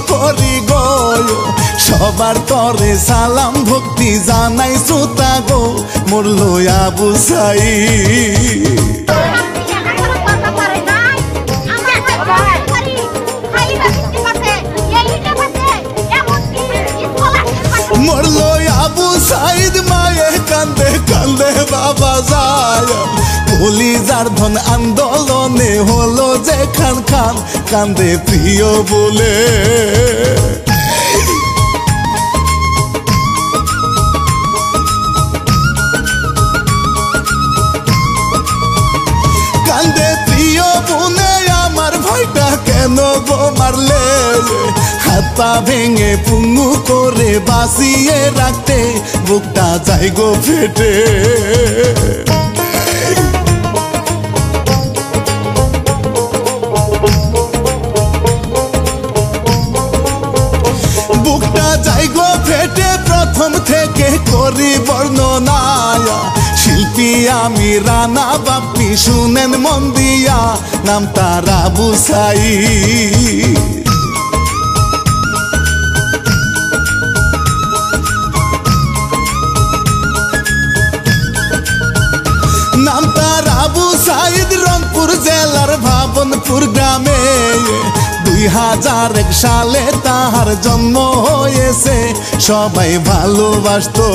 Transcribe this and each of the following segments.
করি গো সবার তরে সালাম ভক্তি জানাই শ্রোতা গো মরলো আবু সাইদ মরলো আবু সাইদ মায়ে কান্দে কান্দে বাবা যায় কলিজার ধন আন্দোলনে হলো যে খান খান কান্দে প্রিয় বলে কান্দে প্রিয় বনে আমার ভাইটা কেন গো মারলে হাত পা ভেঙে পুঙ্গু করে বাঁচিয়ে রাখতে বুকটা যায় গো ফেটে বুকটা যায় গো ফেটে প্রথম থেকে করি বর্ণনা শিল্পী আমি রানা বাপ্পি শুনেন মন দিয়া নাম তার আবু সাইদ নাম তার আবু সাইদ রংপুর জেলার ভাবনপুর গ্রামে 2001 সালে তাহার জন্ম হয়েছে সবাই ভালোবাসতো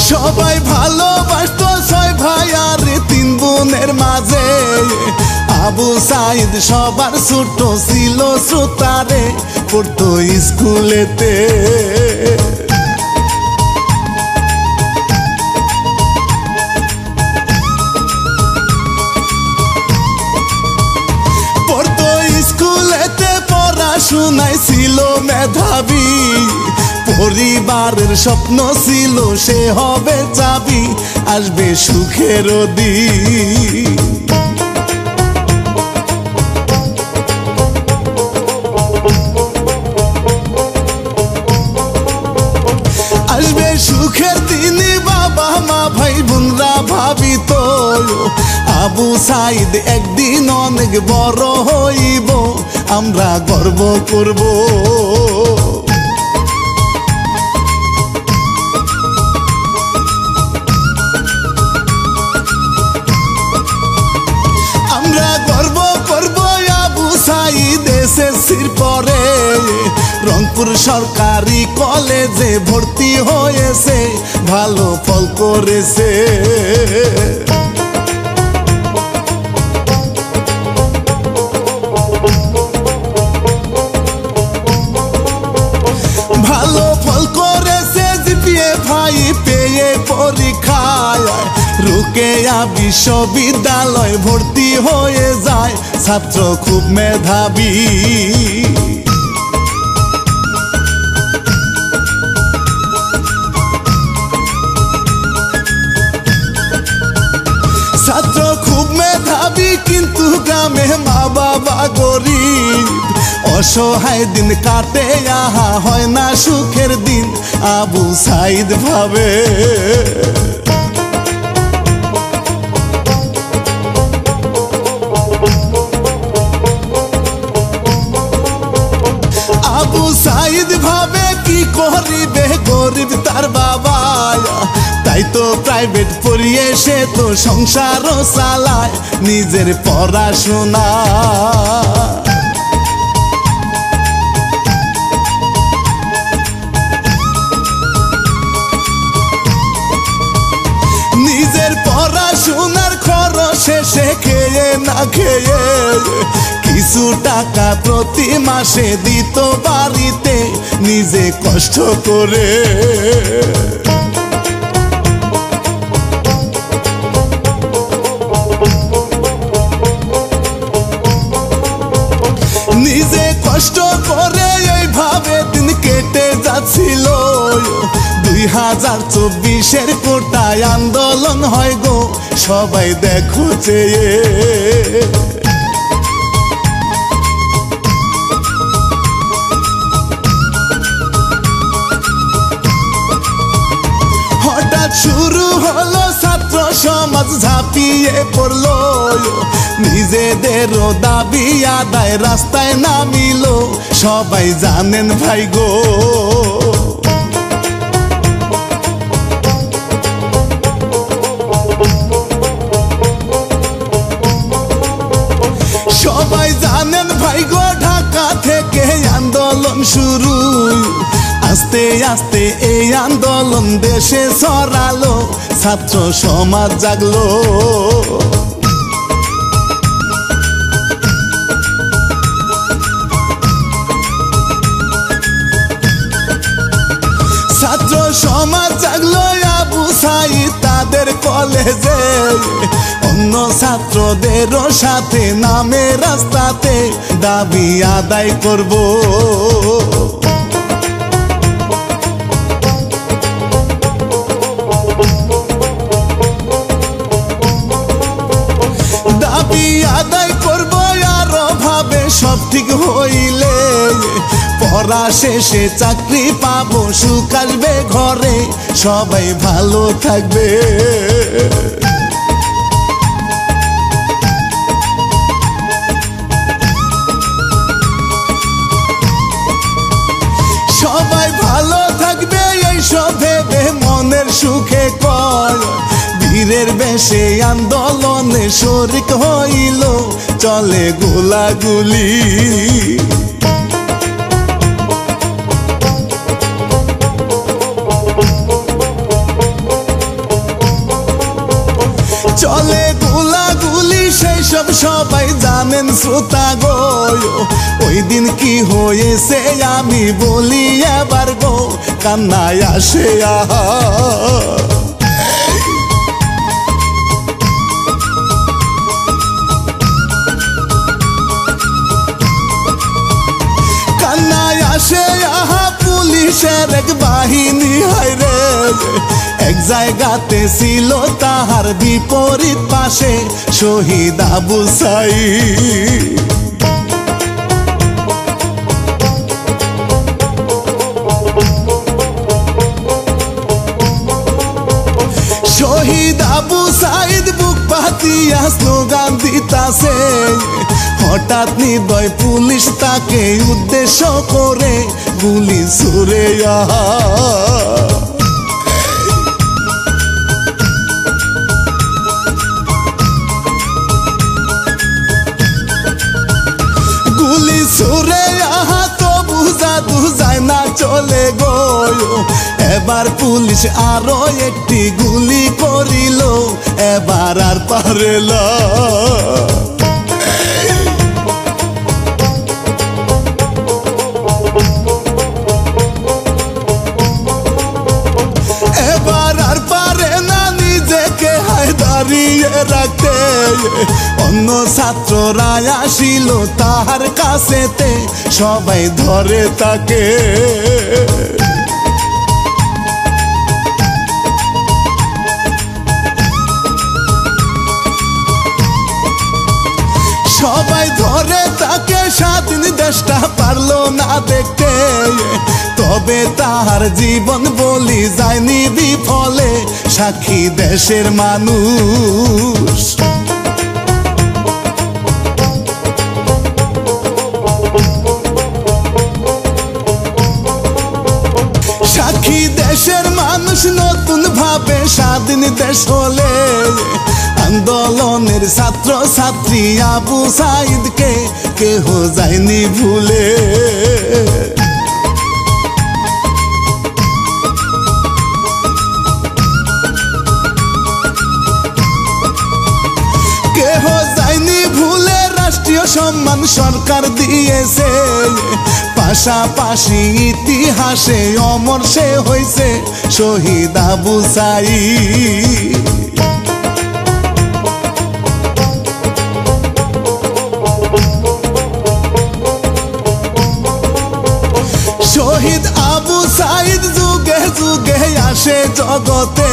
সবাই ভালোবাসতো 6 ভাই আর 3 বোনের মাঝে আবু সাইদ সবার ছোট ছিল শ্রোতারে পড়তো স্কুলেতে পড়তো স্কুলেতে পড়াশোনায় ছিল মেধাবী পরিবারের স্বপ্ন ছিল সে হবে চাবি আসবে সুখের দিন আসবে সুখের দিন বাবা মা ভাই বোনরা ভাবিত আবু সাইদ একদিন অনেক বড় হইব আমরা গর্ব করব আমরা গর্ব করব আবু সাইদ এসএসসির পরে রংপুর সরকারি কলেজে ভর্তি হয়েছে ভালো ফল করেছে ভালো ফল করেছে জিপিএ ভাই পেয়ে পরীক্ষায় রোকেয়া বিশ্ববিদ্যালয় ভর্তি হয়ে যায় ছাত্র খুব মেধাবী ছাত্র খুব মেধাবী কিন্তু গ্রামে মা বাবা গরিব অসহায় দিন কাটে আহা হয় না সুখের দিন আবু সাইদ ভাবে আবু সাইদ ভাবে কি করিবে গরিব তার বাবা তাই তো প্রাইভেট পড়িয়ে সে তো সংসারও চালায় নিজের পড়াশোনা নিজের পড়াশোনার খরচ শেষে খেয়ে না খেয়ে কিছু টাকা প্রতি মাসে দিত বাড়িতে নিজে কষ্ট করে নিজে কষ্ট করে এইভাবে দিন কেটে যাচ্ছিল 2024-এর কোটায় আন্দোলন হয় গো সবাই দেখো চেয়ে হঠাৎ শুরু হলো ছাত্র সমাজ ঝাঁপিয়ে পড়লো, নিজেদেরও দাবি আদায় রাস্তায় নামিল, সবাই জানেন ভাই গো। সবাই জানেন ভাই গো, ঢাকা থেকে আন্দোলন শুরু, আস্তে আস্তে এই আন্দোলন দেশে ছড়ালো, ছাত্র সমাজ জাগলো। ছাত্র সমাজ জাগলো আবু সাঈদ তাদের কলেজে, অন্য ছাত্রদেরও সাথে নামে রাস্তাতে, দাবি আদায় করব। দাবি আদায় করব আরো ভাবে সব ঠিক হইলে, পড়া শেষে চাকরি পাবো, সুখ আসবে ঘরে, সবাই ভালো থাকবে। সবাই ভালো থাকবে এইসব ভেবে মনের সুখে কয়, বীরের বেশে আন্দোলনে শরিক হইল, চলে গোলাগুলি। চলে গোলাগুলি সেই সব সবাই জানেন শ্রোতা গো, ওই দিন কি হয়েছে আমি বলি এবার গো, কান্নায় আসে আহা। কান্নায় আসে আহা, পুলিশের এক বাহিনী হায়রে, এক জায়গাতে ছিল তাহার বিপরীত পাশে শহীদ আবু সাঈদ। শহীদ আবু সাঈদ বুক পাতিয়া স্লোগান দিতাছে, হঠাৎ নির্দয় পুলিশ তাকে উদ্দেশ্য করে গুলি ছুড়ে আহা। গুলি ছুড়ে আহা তো বুঝাদু যায় না চলে গো, এবার পুলিশ আরো একটি গুলি করিল, এবার আর পারেল। এবার আর পারে না নিজেকে দাঁড়িয়ে রাখতে, অন্য ছাত্ররা আসিল তাহার কাছেতে, সবাই ধরে তাকে। সবাই ধরে তাকে, স্বাধীন দেশটা পারলো না দেখতে, তবে তাহার জীবন বলি যায়নি বিফলে, সাক্ষী দেশের মানুষ। সাক্ষী দেশের মানুষ নতুন ভাবে স্বাধীন দেশ হলে, আন্দোলনের ছাত্র ছাত্রী আবু সাঈদকে কেহ যায়নি ভুলে। কেহ যায়নি ভুলে, রাষ্ট্রীয় সম্মান সরকার দিয়েছে, পাশাপাশি ইতিহাসে অমর সে হয়েছে শহীদ আবু সাঈদ। শহীদ আবু সাঈদ যুগে যুগে আসে জগতে,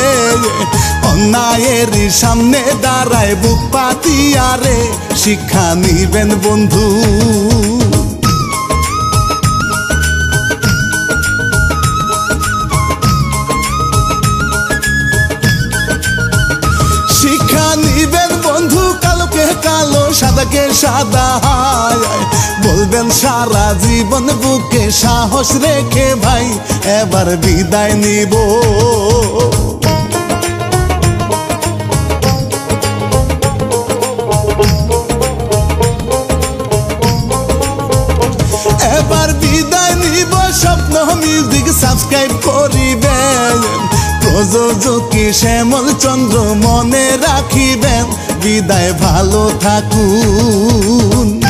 অন্যায়ের সামনে দাঁড়ায় বুক পাতিয়ারে, শিক্ষা নিবেন বন্ধু। থাকে সাদা বলবেন সারা জীবন বুকে সাহস রেখে ভাই এবার বিদায় নিব এবার বিদায় নিব স্বপ্ন মিউজিক সাবস্ক্রাইব করিবেন প্রযোজক শ্যামল চন্দ্র মনে রাখিবেন বিদায় ভালো থাকুন।